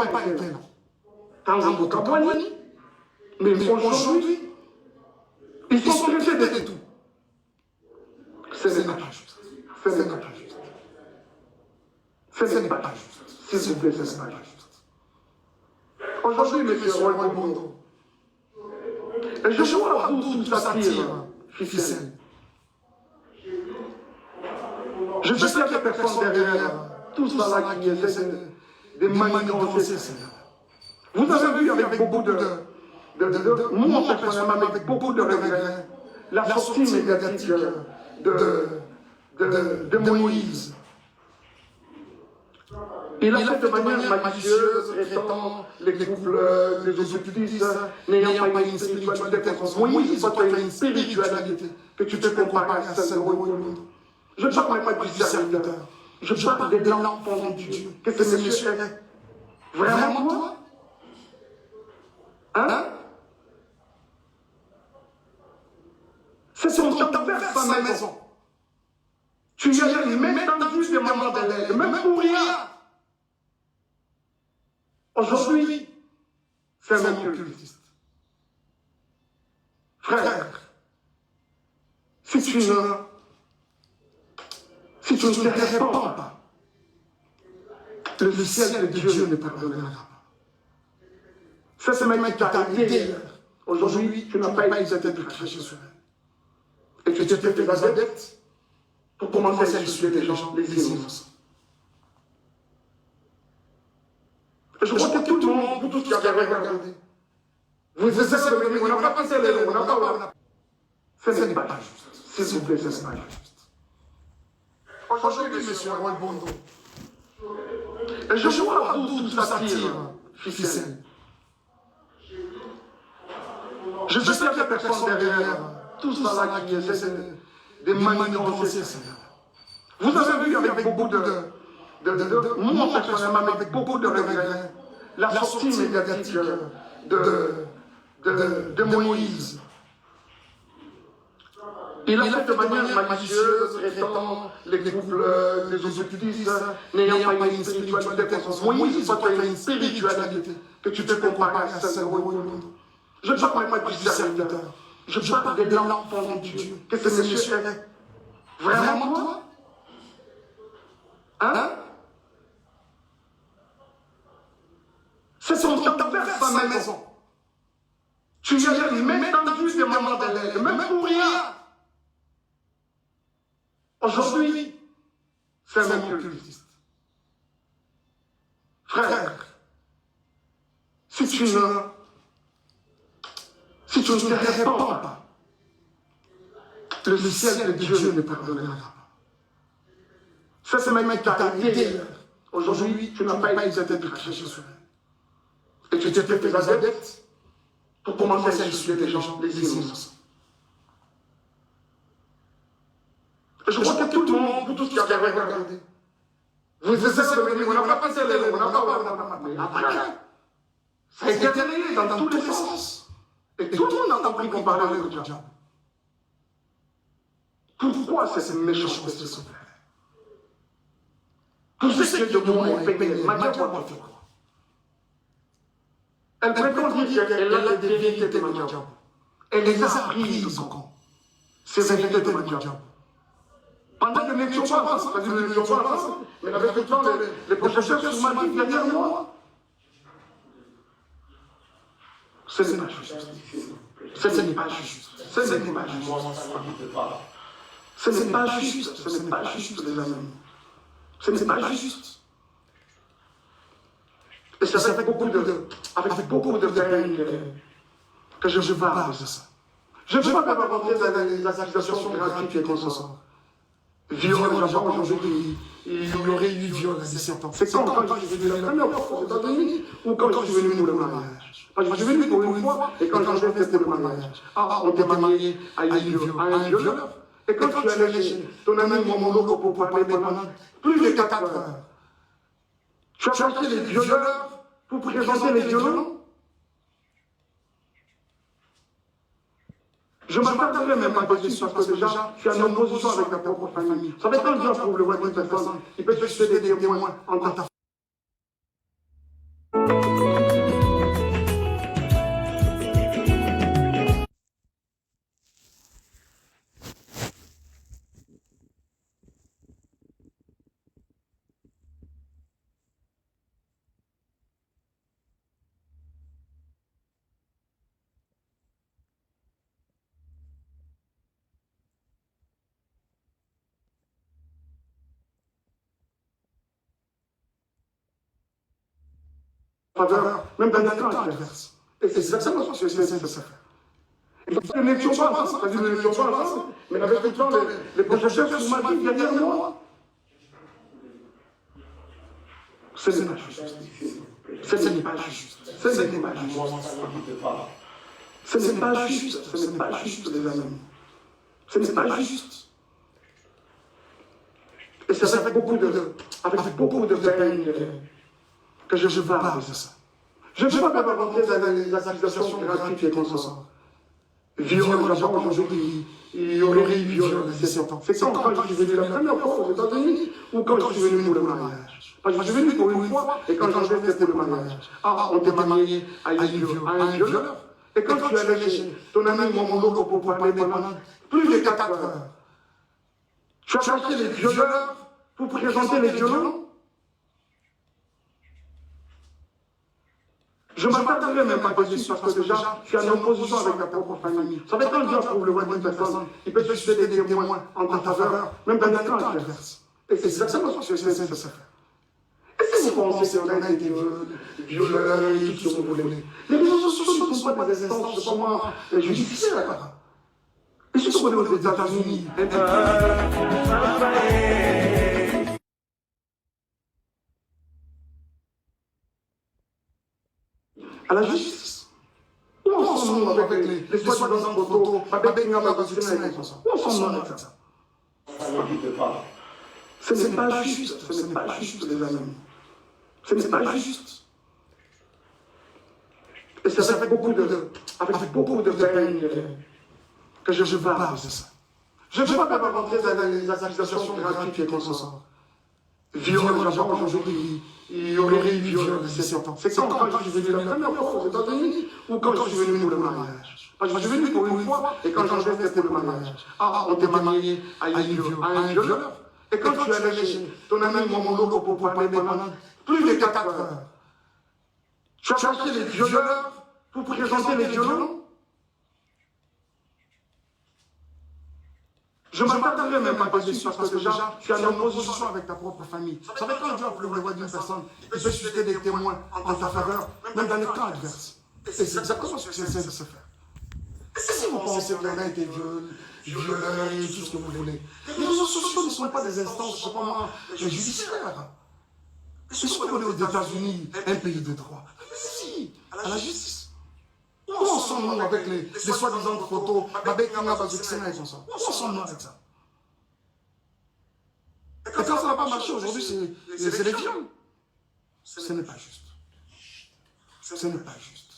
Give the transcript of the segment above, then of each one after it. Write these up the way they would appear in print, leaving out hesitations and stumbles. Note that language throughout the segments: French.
pas été là. Tango Kabouani, mais aujourd'hui, ils sont traités de tout. Ce n'est pas juste. Ce n'est pas juste. Ce n'est pas juste. S'il vous plaît, ce n'est pas juste. Aujourd'hui, M. Roy Bondo, et je vois à vous tout ça tire, ficelle. Je sais qu'il y a des personnes derrière tout ça là qui essaient de manigancer cela. Vous avez vu avec beaucoup moi personnellement avec beaucoup de regrets, la sortie médiatique de Moïse. Il a fait de manière malicieuse, traitant les couples des occultistes, n'ayant pas une spiritualité comme Moïse, toi tu as une spiritualité que tu peux comparer à celle de Moïse. Je ne parle pas du serviteur, je parle de l'enfant de Dieu. Qu'est-ce que ce monsieur est? Vraiment toi? Hein? C'est son traverse sa maison. Tu y as une main tendue des moments de l'aide, même pour rien. Aujourd'hui, c'est un occultiste. Frère, si tu ne te répands pas, le ciel de Dieu ne pardonnera pas. Cette semaine qui t'a aidé, aujourd'hui, tu n'as pas été de cracher sur elle. Et tu t'es fait des adeptes pour commencer à insulter les gens, les innocents. Je vois que tout le monde, vous tous qui avez regardé, vous essayez de venir, on n'a pas passé les lots, on n'a pas. Ce n'est pas juste. S'il vous plaît, ce n'est pas juste. Aujourd'hui, M. Roy Bondo, et je vois à vous tout ça tire, ficelle. Je sais qu'il y a des personnes derrière tout ça là qui essaient de manigancer cela. Vous avez vu avec beaucoup moi personnellement avec beaucoup de regrets, la sortie médiatique de Moïse. Il a fait de manière malicieuse, traitant les couples des occultistes, n'ayant pas une spiritualité comme Moïse, toi tu as une spiritualité que tu peux comparer à celle de Moïse. Je ne parle pas du serviteur, je parle de l'enfant de Dieu. Qu'est-ce que ce monsieur est? Vraiment toi? Hein? C'est son traverse sa maison. Tu y as une main tendue des moments de l'aide, même pour rien. Aujourd'hui, c'est un occultiste. Frère, si tu ne te répands pas, le ciel de Dieu ne pardonnera pas. Cette semaine qui t'a aidé, aujourd'hui, tu n'as pas été de cracher sur elle. Et tu t'es fait des adeptes pour commencer à insulter les gens, les innocents. Je vois que tout le monde, vous tous qui avez regardé, vous essayez de venir, on n'a pas passé les lots, on n'a pas. Mais après, ça a été relayé dans tous les sens. Et tout le monde a compris qu'on parlait de diable. Pourquoi cette méchanceté se fait? Pour ce qui est de moi et payé, ma diable va faire quoi? Elle prétend dire qu'elle a des vérités de ma diable. Elle les a prises au camp. Ces vérités de ma diable. Pendant que nous n'étions pas ensemble, mais avec le temps, les professeurs sur ma vie derrière moi. Ce n'est pas juste. Ce n'est pas juste. Ce n'est pas juste. Ce n'est pas juste. Ce n'est pas juste, les amis. Ce n'est pas juste. Et c'est avec beaucoup de peine que je parle de ça. Je ne veux pas rentrer dans les accusations gratuites et comme ça. Viol au Japon, aujourd'hui, il y aurait eu viol à 17 ans. C'est comme quand je suis venu la première fois aux États-Unis ou quand je suis venu pour le mariage. Je suis venu pour une fois et quand j'en ai fait pour le mariage. Ah, on t'est marié à un violeur. Et quand tu es allé chez ton ami Momolo pour parler pendant plus de 4 heures, tu as acheté les violeurs pour présenter les violents. Je ne m'attarderai même pas dessus parce que déjà, je suis en opposition avec ta propre famille. Ça fait tant de gens pour le voir d'une personne, il peut se citer des témoins en ta faveur, même dans les camps adverses. Et c'est exactement ce que c'est de faire. Nous n'étions pas ensemble, c'est-à-dire nous n'étions pas ensemble, mais avec le temps, les projecteurs sous ma vie derrière moi. Ce n'est pas juste. Ce n'est pas juste. Ce n'est pas juste. Ce n'est pas juste. Ce n'est pas juste, les amis. Ce n'est pas juste. Et c'est avec beaucoup de peine que je parle de ça. Je ne veux pas rentrer dans les accusations gratuites et consorts. Viol, aujourd'hui, il y aurait eu viol de 17 ans. C'est quand je suis venu la première fois aux États-Unis ou quand je suis venu pour le mariage. Parce que je suis venu pour une fois et quand je vais pour le mariage. Ah, on t'est marié à un violeur. Et quand tu es allé chez ton ami Momolo pour parler pendant plus de 4 heures, tu as acheté les violeurs pour présenter les violents. Je ne m'attarderai même pas dessus parce que déjà, je suis en opposition avec ta propre famille. Ça fait quand Dieu approuve le voix d'une personne, il peut susciter des témoins en ta faveur, même dans les camps adverses. Et c'est exactement ce que c'est de faire. Et si vous pensez qu'on a été violeurs et tout ce que vous voulez, les réseaux sociaux ne sont pas des instances comment judiciaires. Et si vous voulez aux États-Unis, à la justice. Où en sommes-nous avec les soi-disant photos, avec Ngaba Bassina et tout ça? Où en sommes-nous avec ça? Ce n'est pas juste, ce n'est pas juste, les amis. Ce n'est pas juste. Et c'est avec beaucoup de peine que je parle de ça. Je ne veux pas rentrer dans les accusations gratuites et consorts. Viol, aujourd'hui, il y aurait eu viol de 17 ans. C'est quand je suis venu la première fois aux États-Unis ou quand je suis venu pour le mariage. Parce que je suis venu pour une fois et quand je vais pour le mariage. Ah, on t'est marié à un violeur. Et quand tu es allé chez ton ami Momolo pour parler pendant plus de 4 heures, tu as acheté les violeurs pour présenter les violents. Je ne m'attarderai même pas dessus parce que déjà, je suis en opposition avec ta propre famille. Vous savez, quand Dieu approuve le voix d'une personne, il peut susciter des témoins en ta faveur, même dans les camps adverses. Et c'est exactement ce que c'est de se faire. Et si vous pensez qu'on a été violeurs et tout ce que vous voulez, les réseaux sociaux ne sont pas des instances, je sais pas moi, judiciaires. Et si vous voulez aux États-Unis, un pays de droit, si, à la justice. Où en sommes-nous avec les soi-disant photos, avec Ngaba Bassina et tout ça? Où en sommes-nous avec ça? Et quand ça n'a pas marché aujourd'hui, c'est les viols. Ce n'est pas juste. Ce n'est pas juste.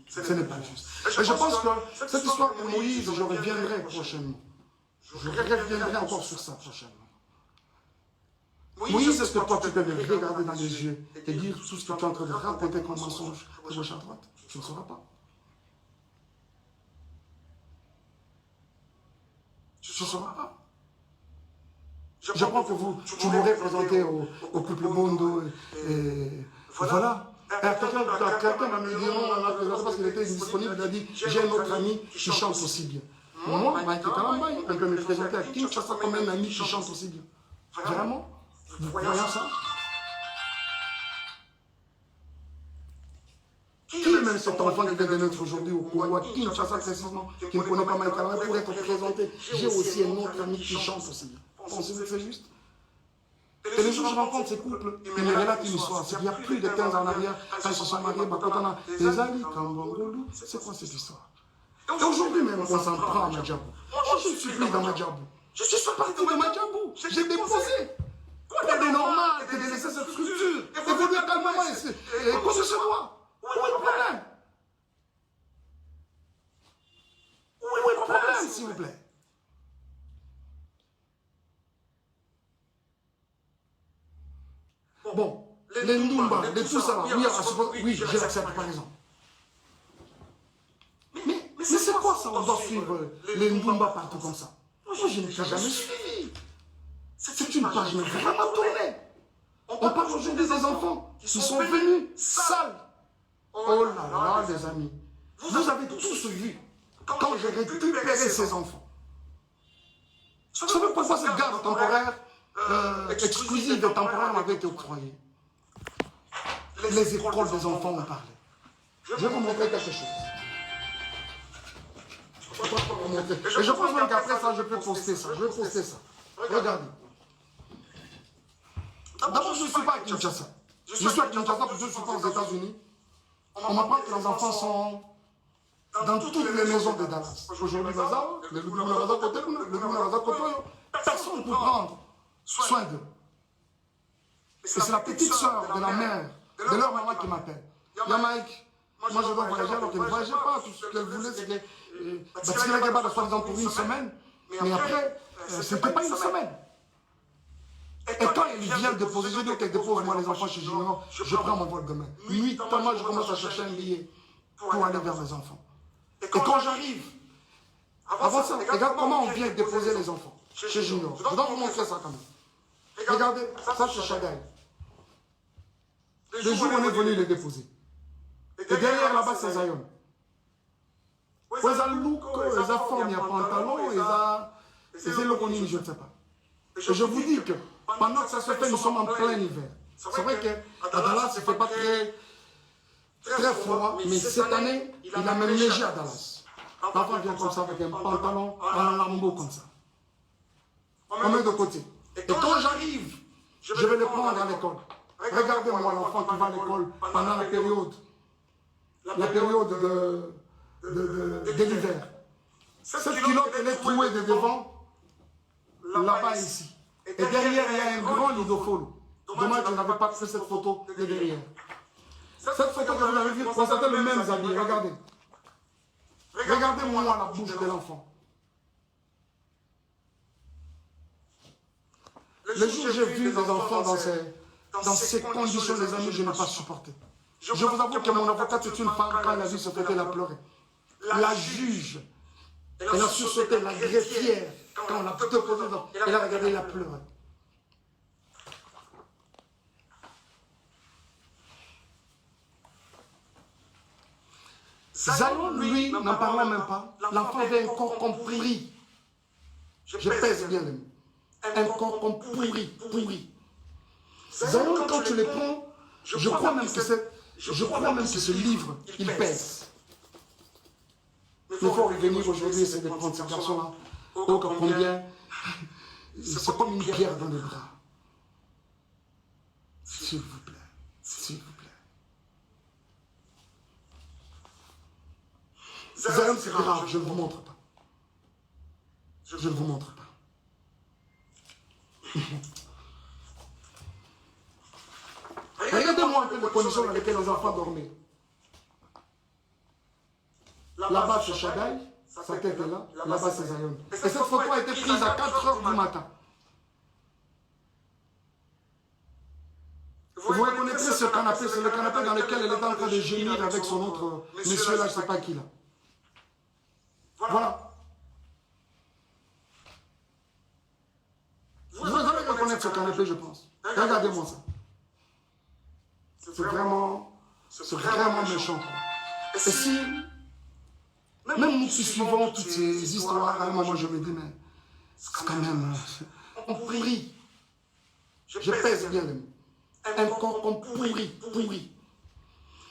Ce n'est pas juste. Et je pense que cette histoire de Moïse, je reviendrai prochainement. Je reviendrai encore sur ça prochainement. Moïse, est-ce que toi tu peux me regarder dans les yeux et dire tout ce que tu es en train de raconter comme mensonge de gauche à droite? Tu ne sauras pas. Tu ne sauras pas. Je crois que tu m'aurez présenté au couple Mondo et voilà. Quelqu'un m'a dit non, parce qu'il était disponible, il a dit j'ai un autre ami qui chante aussi bien. Moi, Michael Kalambay, on peut me présenter à Kinshasa comme un ami qui chante aussi bien. Vraiment? Vous voyez ça? Qui est même cet enfant qui vient de naître aujourd'hui au Congo, à Kinshasa précisément, qui ne connaît pas Michael Kalambay, pour être présenté? J'ai aussi un autre ami qui chante aussi bien. Pensez-vous que c'est juste? Et les jours où je rencontre ces couples, ils me relatent une histoire. C'est qu'il y a plus de 15 ans en arrière, quand ils se sont mariés, quand on a des amis comme Bangolou, c'est quoi cette histoire? Et aujourd'hui même, on s'en prend à Madjabou. Moi, je ne suis plus dans Madjabou. Je suis parti de Madjabou. J'ai déposé. Quoi de normal que de laisser cette structure évoluer calmement et poser sur moi? Où est le problème? Où est le problème, s'il vous plaît? Bon, les Ndumba, les tout ça, oui, je l'accepte par exemple. Mais c'est quoi ça? On doit suivre les Ndumba partout comme ça. Moi, je ne t'ai jamais suivi. C'est une page mais vraiment tournée. On parle aujourd'hui des enfants qui sont venus sales. Oh là là, les amis. Vous avez tous vu quand j'ai récupéré ces enfants. Vous savez pourquoi cette garde temporaire exclusive et temporaire m'avait été octroyée? les écoles des enfants ont parlé. Je vais vous montrer quelque chose. Et je pense même qu'après ça, je peux poster ça. Je vais poster ça. Regardez. D'abord, je ne suis pas à Kinshasa. Je suis à Kinshasa parce que je ne suis pas aux États-Unis. On m'apprend que les enfants sont dans toutes les maisons de Dallas. Aujourd'hui, personne ne peut prendre soin d'eux. Et c'est la petite soeur de la mère, de leur maman qui m'appelle. Yamaïk, moi je dois voyager alors qu'elle ne voyageait pas. Tout ce qu'elle voulait, c'était bâtir la Gaba de soi-disant pour une semaine. Mais après, ce n'était pas une semaine. Et quand elle vient déposer, je dis qu'elle dépose moi les enfants chez Junior, je prends mon vol demain. Nuit, moi je commence à chercher un billet pour aller vers les enfants. Et quand j'arrive, avant ça, regarde comment on vient déposer les enfants chez Junior. Je dois vous montrer ça quand même. Regardez, ça c'est Chagaï. Le jour où on est venu les déposer. Et derrière là-bas c'est Zion. Ils ont look, ils ont forme, il y a pantalon, ils ont le je ne sais pas. Et je vous dis que pendant que ça se fait, nous sommes en plein hiver. C'est vrai qu'à Dallas, il ne fait pas très froid, mais cette année, il a même neigé à Dallas. L'enfant vient comme ça avec un pantalon, un lambeau comme ça. On met de côté. Et quand j'arrive, je vais le prendre à l'école. Regardez-moi l'enfant qui va à l'école pendant la période de l'hiver. Cette culotte, elle est trouée de devant, là-bas ici. Et derrière, il y a un grand lidofolo. Dommage que je n'avais pas fait cette photo de derrière. Cette photo que vous avez vue, constatez le même habit. Regardez. Regardez-moi la bouche de l'enfant. Le jour où j'ai vu les enfants dans ces conditions, les amis, je n'ai pas supporté. Je vous avoue que mon avocate, c'est une femme, quand elle a vu ce côté, elle a pleuré. La juge, elle a sursauté, la greffière, quand on a déposé, elle a regardé, elle a pleuré. Zion, lui, n'en parlant même pas, l'enfant avait un corps compris. Je pèse bien les mots. Un corps pourri. Zion, quand tu les prends, je crois même que ce livre, il pèse. Il faut revenir aujourd'hui, essayer de prendre ces garçons-là. Oh, combien c'est comme une pierre dans les bras. S'il vous plaît, s'il vous plaît. Zion, c'est grave, je ne vous montre pas. Je ne vous montre pas. Regardez-moi un peu les conditions dans lesquelles les enfants dormaient. Là-bas, c'est Chagaï, sa tête est là. Là-bas, c'est Zion. Et cette photo a été prise à 4 h du matin. Vous reconnaîtrez ce canapé, c'est le canapé dans lequel elle est en train de gémir avec son autre monsieur là, je ne sais pas qui là. Voilà. Vous allez reconnaître ce canapé, je pense. Regardez-moi ça. C'est vraiment méchant. Et si, même nous qui suivons toutes ces histoires, à un moment je me dis, mais c'est quand même, on pourrit. Je pèse bien les mots. Un corps qu'on pourrit.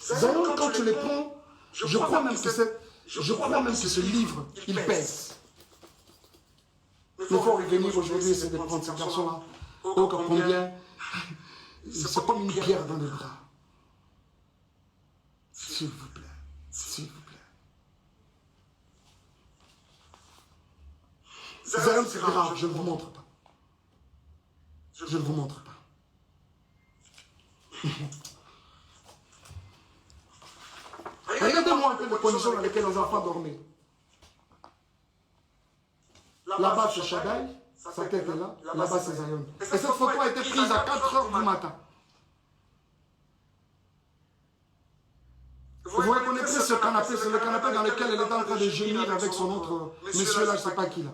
Zion, quand tu les prends, je crois même que ce livre, il pèse. Il faut revenir aujourd'hui, essayer de prendre ces garçons-là. Oh, combien c'est comme une pierre dans les bras. S'il vous plaît, s'il vous plaît. Zion, c'est grave, je ne vous montre pas. Je ne vous montre pas. Regardez-moi un peu les conditions dans lesquelles les enfants dormaient. Là-bas, c'est Chagaï, sa tête est là. Là-bas, c'est Zion. Et cette photo a été prise à 4 h du matin. Vous reconnaîtrez ce canapé, c'est le canapé dans lequel elle est en train de gémir avec son autre monsieur là, je ne sais pas qui là.